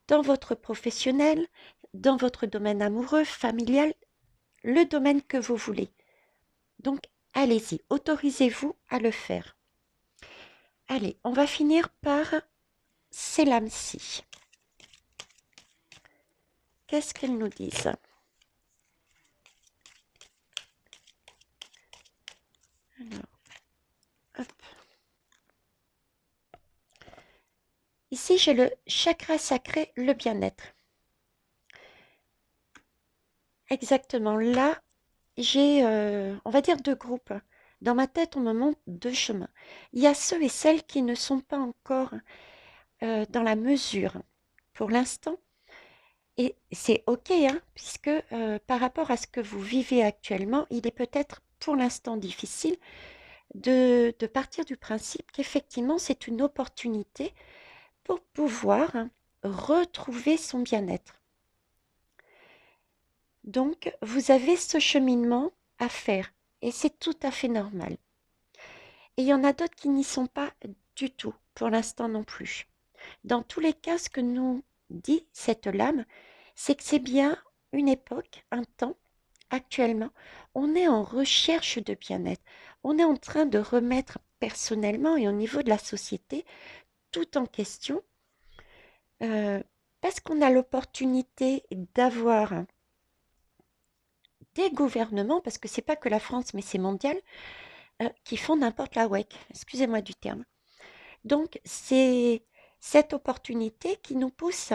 dans votre professionnel, dans votre domaine amoureux, familial, le domaine que vous voulez. Donc, allez-y, autorisez-vous à le faire. Allez, on va finir par Selamsi. Qu'est-ce qu'elles nous disent? Alors, hop. Ici, j'ai le chakra sacré, le bien-être. Exactement. Là, j'ai, on va dire, deux groupes. Dans ma tête, on me montre deux chemins. Il y a ceux et celles qui ne sont pas encore dans la mesure pour l'instant. Et c'est OK, hein, puisque par rapport à ce que vous vivez actuellement, il est peut-être pour l'instant difficile de partir du principe qu'effectivement, c'est une opportunité pour pouvoir retrouver son bien-être. Donc, vous avez ce cheminement à faire et c'est tout à fait normal. Et il y en a d'autres qui n'y sont pas du tout, pour l'instant non plus. Dans tous les cas, ce que nous dit cette lame, c'est que c'est bien une époque, un temps, actuellement, on est en recherche de bien-être. On est en train de remettre personnellement et au niveau de la société tout en question, euh, parce qu'on a l'opportunité d'avoir des gouvernements, parce que c'est pas que la France, mais c'est mondial, qui font n'importe la WEC. Excusez-moi du terme. Donc, c'est cette opportunité qui nous pousse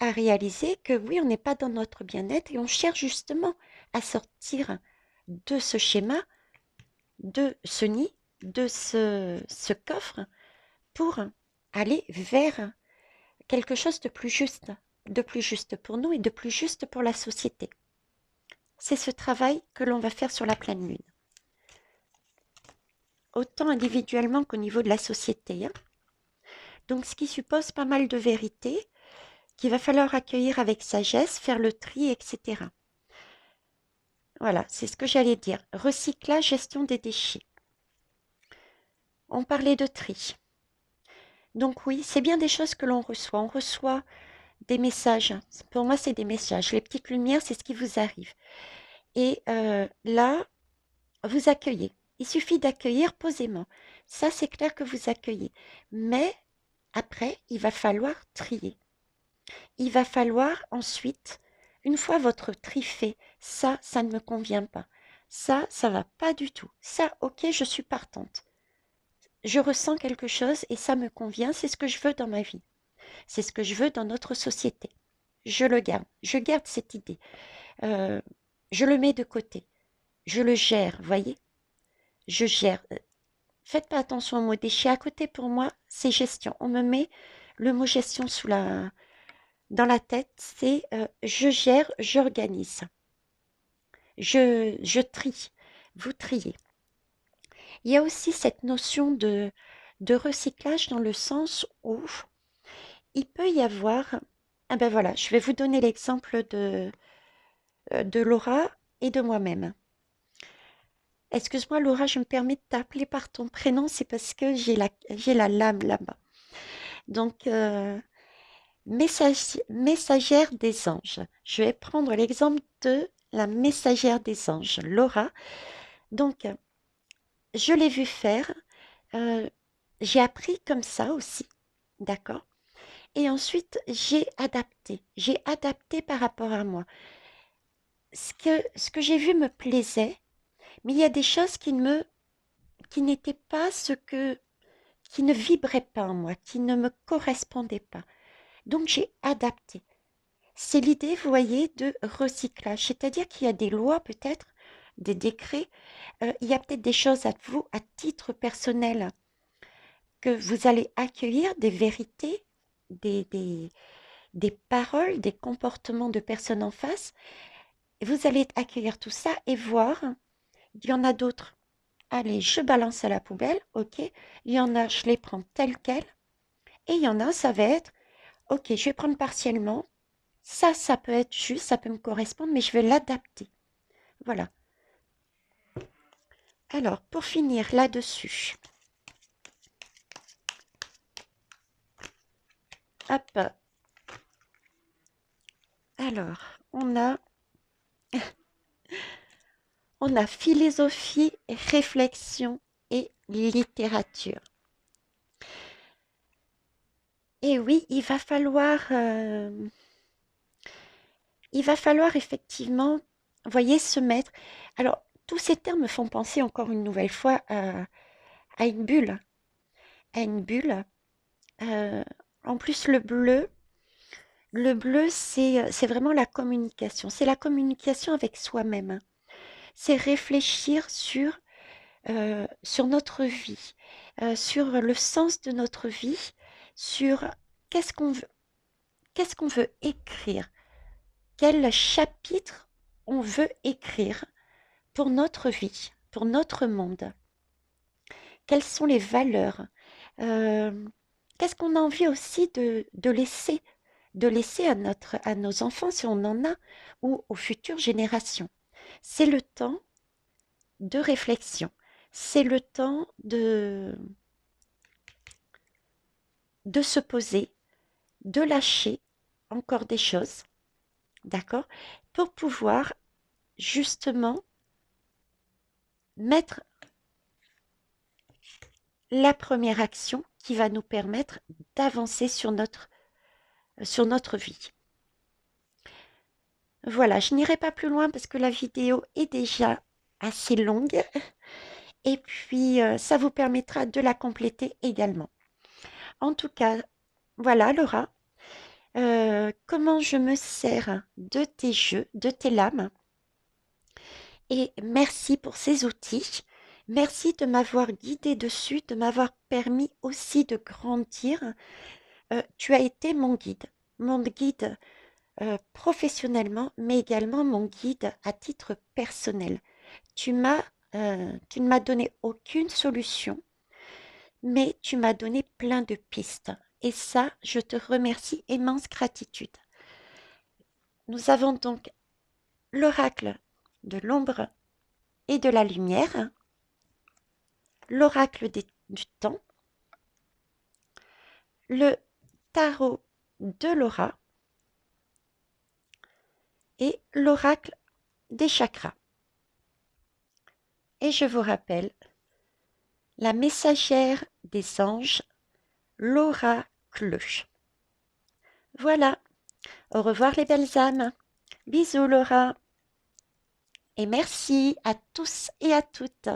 à réaliser que oui, on n'est pas dans notre bien-être et on cherche justement à sortir de ce schéma, de ce nid, de ce coffre pour aller vers quelque chose de plus juste pour nous et de plus juste pour la société. C'est ce travail que l'on va faire sur la pleine lune, autant individuellement qu'au niveau de la société, hein. Donc, ce qui suppose pas mal de vérité qu'il va falloir accueillir avec sagesse, faire le tri, etc. Voilà, c'est ce que j'allais dire. Recyclage, gestion des déchets. On parlait de tri. Donc oui, c'est bien des choses que l'on reçoit. On reçoit des messages. Pour moi, c'est des messages. Les petites lumières, c'est ce qui vous arrive. Et là, vous accueillez. Il suffit d'accueillir posément. Ça, c'est clair que vous accueillez. Mais après, il va falloir trier. Il va falloir ensuite, une fois votre tri fait, ça ne me convient pas. Ça va pas du tout. Ça, ok, je suis partante. Je ressens quelque chose et ça me convient, c'est ce que je veux dans ma vie. C'est ce que je veux dans notre société. Je le garde. Je garde cette idée. Euh, je le mets de côté. Je le gère, voyez? Je gère. Faites pas attention au mot déchet. À côté, pour moi, c'est gestion. On me met le mot gestion dans la tête. C'est je gère, j'organise. Je trie. Vous triez. Il y a aussi cette notion de recyclage dans le sens où il peut y avoir... Ah ben voilà, je vais vous donner l'exemple de Laura et de moi-même. Excuse-moi Laura, je me permets de t'appeler par ton prénom, c'est parce que j'ai la lame là-bas. Donc, messagère des anges. Je vais prendre l'exemple de la messagère des anges, Laura. Donc, je l'ai vu faire. euh, j'ai appris comme ça aussi, d'accord? Et ensuite, j'ai adapté. J'ai adapté par rapport à moi. Ce que j'ai vu me plaisait, mais il y a des choses qui n'étaient pas qui ne vibraient pas en moi, qui ne me correspondaient pas. Donc, j'ai adapté. C'est l'idée, vous voyez, de recyclage. C'est-à-dire qu'il y a des lois peut-être, des décrets, il y a peut-être des choses à vous, à titre personnel, que vous allez accueillir, des vérités, des, des, des paroles, des comportements de personnes en face. Vous allez accueillir tout ça et voir, il y en a d'autres. Allez, je balance à la poubelle, ok. Il y en a, je les prends telles quelles. Et il y en a, ça va être, ok, je vais prendre partiellement. Ça peut être juste, ça peut me correspondre, mais je vais l'adapter. Voilà. Alors, pour finir là-dessus, hop, alors, on a philosophie, réflexion et littérature. Et oui, il va falloir effectivement, vous voyez, se mettre. Alors, tous ces termes me font penser encore une nouvelle fois à une bulle, à une bulle. Euh, En plus, le bleu, c'est vraiment la communication. C'est la communication avec soi-même, hein. C'est réfléchir sur notre vie, sur le sens de notre vie, sur qu'est-ce qu'on veut, qu'est-ce qu'on veut écrire, quel chapitre on veut écrire pour notre vie, pour notre monde, quelles sont les valeurs, euh, qu'est-ce qu'on a envie aussi de laisser à nos enfants si on en a, ou aux futures générations. C'est le temps de réflexion, c'est le temps de se poser, de lâcher encore des choses, d'accord, pour pouvoir justement mettre la première action qui va nous permettre d'avancer sur notre vie. Voilà, je n'irai pas plus loin parce que la vidéo est déjà assez longue et puis ça vous permettra de la compléter également. En tout cas, voilà Laura, comment je me sers de tes jeux, de tes lames. Et merci pour ces outils. Merci de m'avoir guidé dessus, de m'avoir permis aussi de grandir. Tu as été mon guide professionnellement, mais également mon guide à titre personnel. Tu ne m'as donné aucune solution, mais tu m'as donné plein de pistes. Et ça, je te remercie, immense gratitude. Nous avons donc l'oracle de l'ombre et de la lumière, l'oracle du temps, le tarot de l'aura et l'oracle des chakras. Et je vous rappelle, la messagère des anges, l'oracle. Voilà, au revoir les belles âmes. Bisous Laura. Et merci à tous et à toutes.